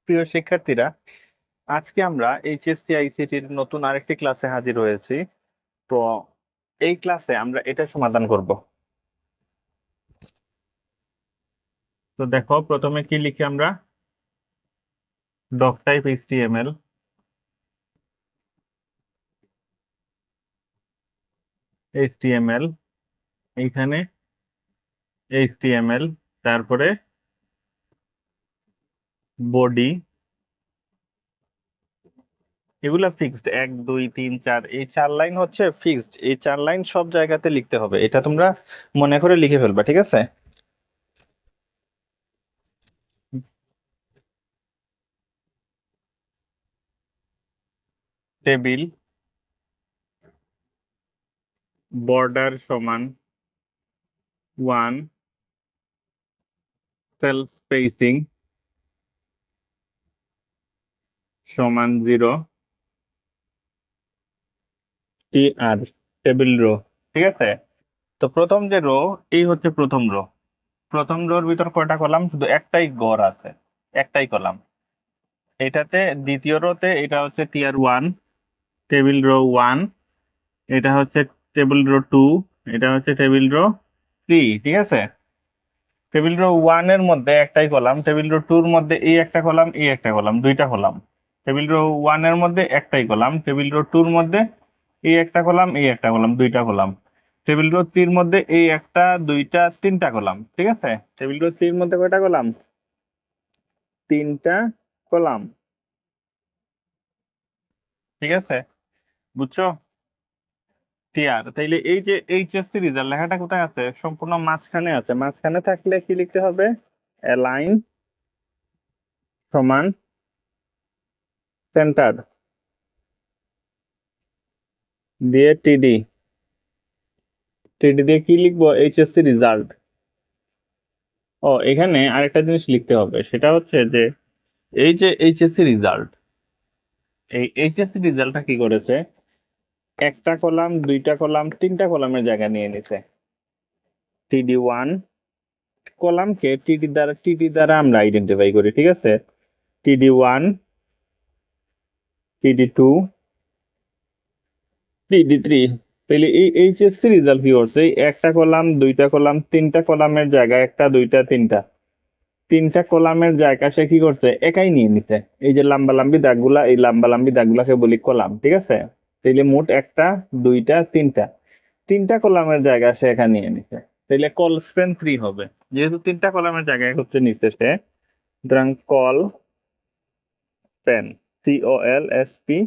প্রিয় শিক্ষার্থীরা, আজকে আমরা এইচএসসি আইসিটির নতুন আরেকটি ক্লাসে হাজির হয়েছি। তো এই ক্লাসে আমরা এটা সমাধান করব। তো দেখো, প্রথমে কি লিখি আমরা? ডক টাইপ এইচটিএমএল, এইচটিএমএল, এইখানে এইচটিএমএল, তারপরে বডি, এগুলা ফিক্সড। 1 2 3 4, এই 4 লাইন হচ্ছে ফিক্সড। এই 4 লাইন সব জায়গাতে লিখতে হবে, এটা তোমরা মনে করে লিখে ফেলবা, ঠিক আছে? টেবিল, বর্ডার সমান 1, সেল স্পেসিং সমান 0, টি আর টেবিল রো, ঠিক আছে? তো প্রথম যে রো, এই হচ্ছে প্রথম রো। প্রথম রোর ভিতর কয়টা কলাম? শুধু একটাই ঘর আছে, একটাই কলাম। এটাতে দ্বিতীয় রোতে এটা হচ্ছে টিয়ার 1, টেবিল রো 1। এটা হচ্ছে টেবিল রো 2, এটা হচ্ছে টেবিল রো 3, ঠিক আছে? টেবিল রো 1 এর মধ্যে একটাই কলাম, টেবিল রো 2 এর মধ্যে এই একটা কলাম, এই একটা কলাম, দুইটা কলাম। টেবিল রো 1 এর মধ্যে একটাই কলাম, টেবিল রো 2 এর মধ্যে এই একটা কলাম, এই একটা কলাম, দুইটা কলাম। টেবিল রো 3 এর মধ্যে এই একটা, দুইটা, তিনটা কলাম, ঠিক আছে? টেবিল রো 3 এর মধ্যে কয়টা কলাম? তিনটা কলাম, ঠিক আছে? বুঝছো? টিআর, তাইলে এই যে এইচএসসি রেজাল্ট লেখাটা কোথায় আছে? সম্পূর্ণ মাঝখানে আছে। মাঝখানে থাকলে কি লিখতে হবে? অ্যালাইন সমান সেন্টার দিয়ে টিডি, টিডি দিয়ে কি লিখবো? HSC result. ও, এখানে আরেকটা জিনিস লিখতে হবে, সেটা হচ্ছে যে এই যে এইচএসসি রেজাল্ট, এই এইচএসসি রেজাল্টটা কি করেছে? একটা কলাম, দুইটা কলাম, তিনটা কলামের জায়গা নিয়ে নিছে। টিডি 1 কলামকে টিডি দ্বারা আমরা আইডেন্টিফাই করি, ঠিক আছে? টিডি 1, টিডি 2, টিডি 3। তাহলে এই এইচএসসি রেজাল্ট কি করছে? এই একটা কলাম, দুইটা কলাম, তিনটা কলামের জায়গা, একটা, দুইটা, তিনটা, তিনটা কলামের জায়গা সে কি করছে? একাই নিয়ে নিছে। এই যে লাম্বা লাম্বি দাগগুলা, এই লাম্বা লাম্বি দাগগুলাকে বলি কলাম, ঠিক আছে? তাইলে মোট একটা, দুইটা, তিনটা, তিনটা কলামের জায়গা সে একা নিয়ে নিছে। তাইলে কল স্পেন 3 হবে, যেহেতু তিনটা কলামের জায়গায় হচ্ছে নিচ্ছে সে। সুতরাং call Spain, COLSPAN,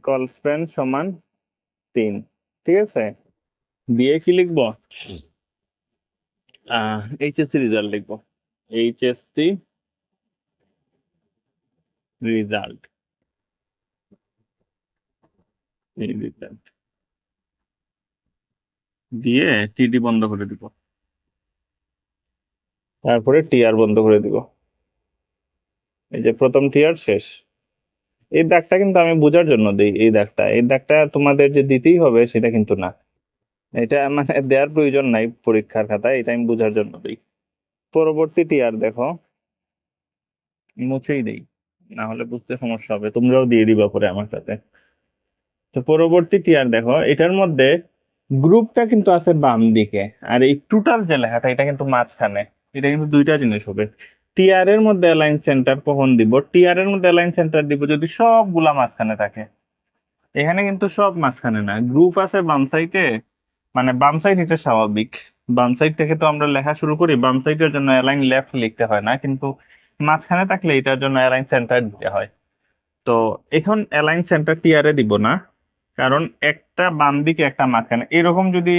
call Spain সমান 3, ঠিক আছে? দিয়ে কি লিখবো? এইচএসসি রেজাল্ট লিখবো। এইচএসসি রেজাল্ট, এই রেজাল্ট দিয়ে টিডি বন্ধ করে দিব, তারপরে টিআর বন্ধ করে দিব। এই যে প্রথম টিআর শেষ। এই দাগটা কিন্তু আমি বোঝার জন্য দিই, এই দাগটা তোমাদের যে দিতেই হবে সেটা কিন্তু না। এটা মানে দেওয়ার প্রয়োজন নাই পরীক্ষার খাতায়, এটা আমি বোঝার জন্য দিই। পরবর্তী টিআর দেখো, মুছেই দেই, না হলে বুঝতে সমস্যা হবে। তোমরাও দিয়ে দিবা পরে আমার সাথে। তো পরবর্তী টিআর দেখো, এটার মধ্যে গ্রুপটা কিন্তু আছে বাম দিকে, আর এই টোটাল যে লেখাটা এটা কিন্তু মাঝখানে। এটা কিন্তু দুইটা জিনিস হবে। টিআর এর মধ্যে অ্যালাইন সেন্টার কখন দিব? টিআর এর মধ্যে অ্যালাইন সেন্টার দিব যদি সবগুলা মাঝখানে থাকে। এখানে কিন্তু সব মাঝখানে না, গ্রুপ আছে বাম সাইডে। মানে বাম সাইড এটা স্বাভাবিক, বাম সাইড থেকে তো আমরা লেখা শুরু করি, বাম সাইডের জন্য অ্যালাইন লেফট লিখতে হয় না, কিন্তু মাঝখানে থাকলে এটার জন্য অ্যালাইন সেন্টার দিতে হয়। তো এখন অ্যালাইন সেন্টার টিআর এ দিব না, কারণ একটা বাম দিকে একটা মাঝখানে, এরকম যদি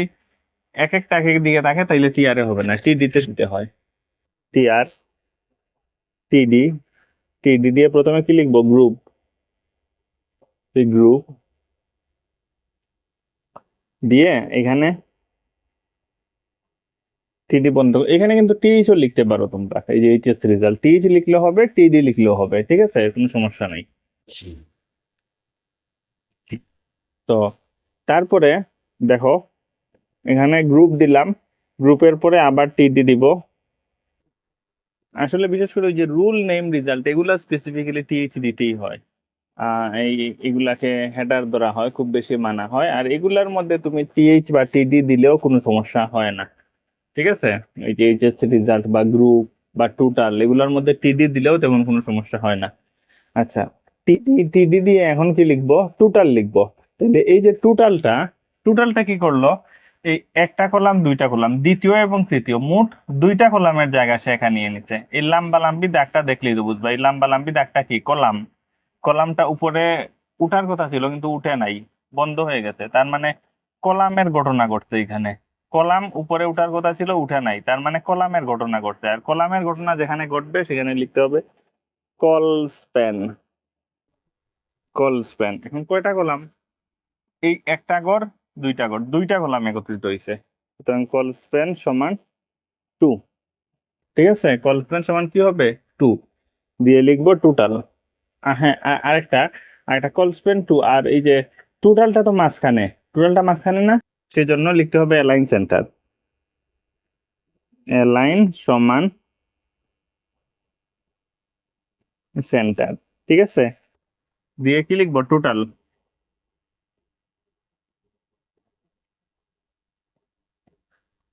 এক একটা এক এক দিকে থাকে তাইলে টিআর এ হবে না, টিডি তে দিতে হয়। টিআর, টিডি, টিডি দিয়ে প্রথমে কি লিখবো? গ্রুপ, গ্রুপ দিয়ে এখানে টিডি বন্ধ। এখানে কিন্তু টিইচও লিখতে পারো তোমরা, এই যে এইচএস রেজাল্ট টিইচ লিখলেও হবে, টিডি লিখলেও হবে, ঠিক আছে? কোনো সমস্যা নাই। তো তারপরে দেখো, এখানে গ্রুপ দিলাম, গ্রুপের পরে আবার টিডি দিব, আসলে বিশেষ করে ওই যে রুল নেম রেজাল্ট এগুলা স্পেসিফিক্যালি টিএইচ দিতেই হয়। এই এগুলাকে হেডার ধরা হয়, খুব বেশি মানা হয়। আর এগুলার মধ্যে তুমি টিএইচ বা টিডি দিলেও কোনো সমস্যা হয় না, ঠিক আছে। এই যে এইচএসসি রেজাল্ট বা গ্রুপ বা টোটাল এগুলোর মধ্যে টিডি দিলেও তেমন কোনো সমস্যা হয় না। আচ্ছা, টিডি টিডি দিয়ে এখন কি লিখবো? টোটাল লিখবো। তাহলে এই যে টোটালটা, টোটালটা কি করলো? এই একটা কলাম দুইটা কলাম, দ্বিতীয় এবং তৃতীয়, মোট দুইটা কলামের জায়গা সে এখানে নিয়ে নিচ্ছে। এই লাম্বা লাম্বি দাগটা দেখলেই তো বুঝবা, এই লাম্বা লাম্বি দাগটা কি? কলাম। কলামটা উপরে উঠার কথা ছিল কিন্তু উঠে নাই, বন্ধ হয়ে গেছে। তার মানে কলামের ঘটনা ঘটছে এখানে। কলাম উপরে উঠার কথা ছিল, উঠে নাই, তার মানে কলামের ঘটনা ঘটছে। আর কলামের ঘটনা যেখানে ঘটবে সেখানে লিখতে হবে কল স্প্যান। Call span. এখন কয়টা কলাম? এই একটা ঘর, দুইটা ঘর, দুইটা কলাম একত্রিত হয়েছে, সুতরাং কল স্প্যান সমান 2। ঠিক আছে, কল স্প্যান সমান কি হবে? 2 দিয়ে লিখবো টোটাল। হ্যাঁ, আরেকটা আরেকটা কল স্প্যান 2। আর এই যে টোটালটা তো মাঝখানে, টোটালটা মাঝখানে না, সেজন্য লিখতে হবে অ্যালাইন সেন্টার। অ্যালাইন সমান সেন্টার, ঠিক আছে। দিয়ে কি লিখবো? টোটাল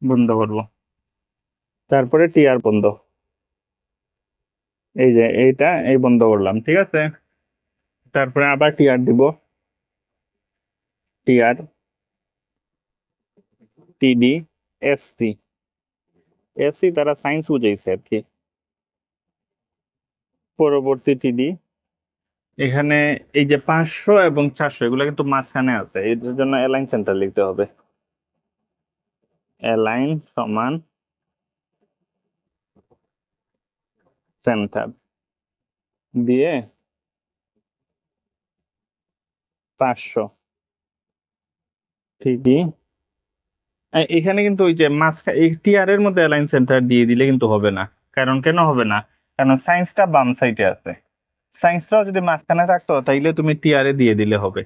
বন্ধ করব, তারপরে টিআর বন্ধ। এই যে এইটা এই বন্ধ করলাম, ঠিক আছে। তারপরে আবার টিআর দিব। টিআর, টিডি, এসসি। এসসি তারা সায়েন্স বুঝাইছে আর কি। পরবর্তী টিডি। এখানে এই যে 500 এবং 400 এগুলো কিন্তু মাঝখানে আছে, এর জন্য অ্যালাইন সেন্টার লিখতে হবে। অ্যালাইন সমান সেন্টার দিয়ে 500 টিডি। এখানে কিন্তু ওই যে মাঝখানে এই টিআর এর মধ্যে অ্যালাইন সেন্টার দিয়ে দিলে কিন্তু হবে না। কারণ কেন হবে না? কারণ সায়েন্সটা বাম সাইডে আছে। সায়েন্সটাও যদি মাঝখানে থাকতো তাইলে তুমি টিআর এ দিয়ে দিলে হবে,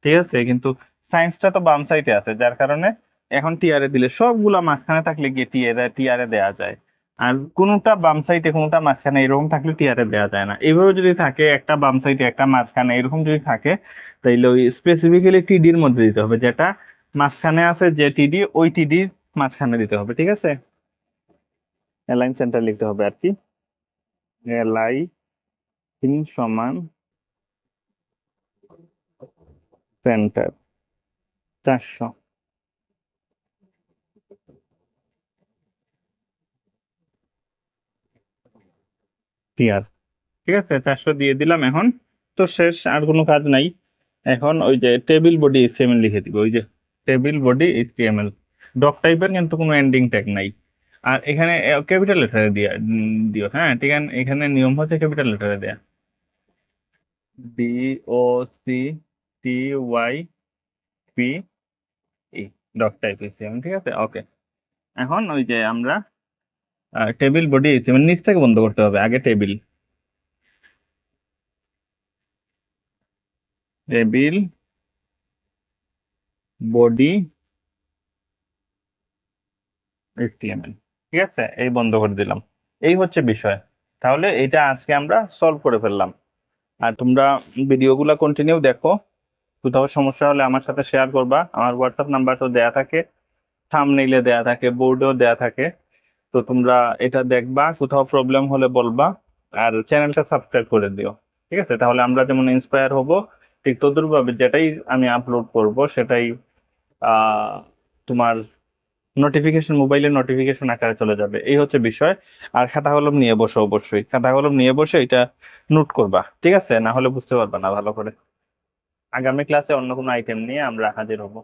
ঠিক আছে। কিন্তু সায়েন্সটা তো বাম সাইডে আছে, যার কারণে এখন টিআর এ দিলে, সবগুলা মাঝখানে থাকলে গিয়ে টিআর এ দেওয়া যায়। আর কোনোটা বাম সাইডে কোনোটা মাঝখানে এরকম থাকলে টিআর এ দেওয়া যায় না। এইভাবে যদি থাকে, একটা বাম সাইডে একটা মাঝখানে এরকম যদি থাকে, তাইলে ওই স্পেসিফিক্যালি টিডির মধ্যে দিতে হবে, যেটা মাঝখানে আছে যে টিডি, ওই টিডির মাঝখানে দিতে হবে, ঠিক আছে। অ্যালাইন সেন্টার লিখতে হবে আর কি। অ্যালাইন সমান সেন্টার 400। টিআর, ঠিক আছে, 400 দিয়ে দিলাম। এখন তো শেষ, আর কোনো কাজ নাই। এখন ওই যে টেবিল বডি এইচটিএমএল লিখে দিব, ওই যে টেবিল বডি এইচটিএমএল। ডক টাইপের কিন্তু কোনো এন্ডিং ট্যাগ নাই। আর এখানে ক্যাপিটাল লেটারে দিও, হ্যাঁ ঠিক আছে। এখানে নিয়ম হচ্ছে ক্যাপিটাল লেটারে দেয়া। DOCTYPE, ডক টাইপ এইচটিএমএল, ঠিক আছে, ওকে। এখন ওই যে আমরা টেবিল বডি এইচটিএমএল নিচ থেকে বন্ধ করতে হবে, আগে টেবিল। টেবিল বডি এইচটিএমএল, ঠিক আছে, এই বন্ধ করে দিলাম। এই হচ্ছে বিষয়। তাহলে এটা আজকে আমরা সলভ করে ফেললাম। আর তোমরা ভিডিওগুলো কন্টিনিউ দেখো, কোথাও সমস্যা হলে আমার সাথে শেয়ার করবা। আমার হোয়াটসঅ্যাপ নাম্বার তো দেয়া থাকে, থাম্বনেইলে দেয়া থাকে, বোর্ডেও দেয়া থাকে। তো তোমরা এটা দেখবা, কোথাও প্রবলেম হলে বলবা। আর চ্যানেলটা সাবস্ক্রাইব করে দিও, ঠিক আছে। তাহলে আমরা যেমন ইন্সপায়ার হব, ঠিক তদ্রুপভাবে যেটাই আমি আপলোড করব সেটাই আহ তোমার নোটিফিকেশন, মোবাইলের নোটিফিকেশন আকারে চলে যাবে। এই হচ্ছে বিষয়। আর খাতা কলম নিয়ে বসো, অবশ্যই খাতা কলম নিয়ে বসে এটা নোট করবা, ঠিক আছে, না হলে বুঝতে পারবা না ভালো করে। আগামী ক্লাসে অন্য কোনো আইটেম নিয়ে আমরা হাজির হব।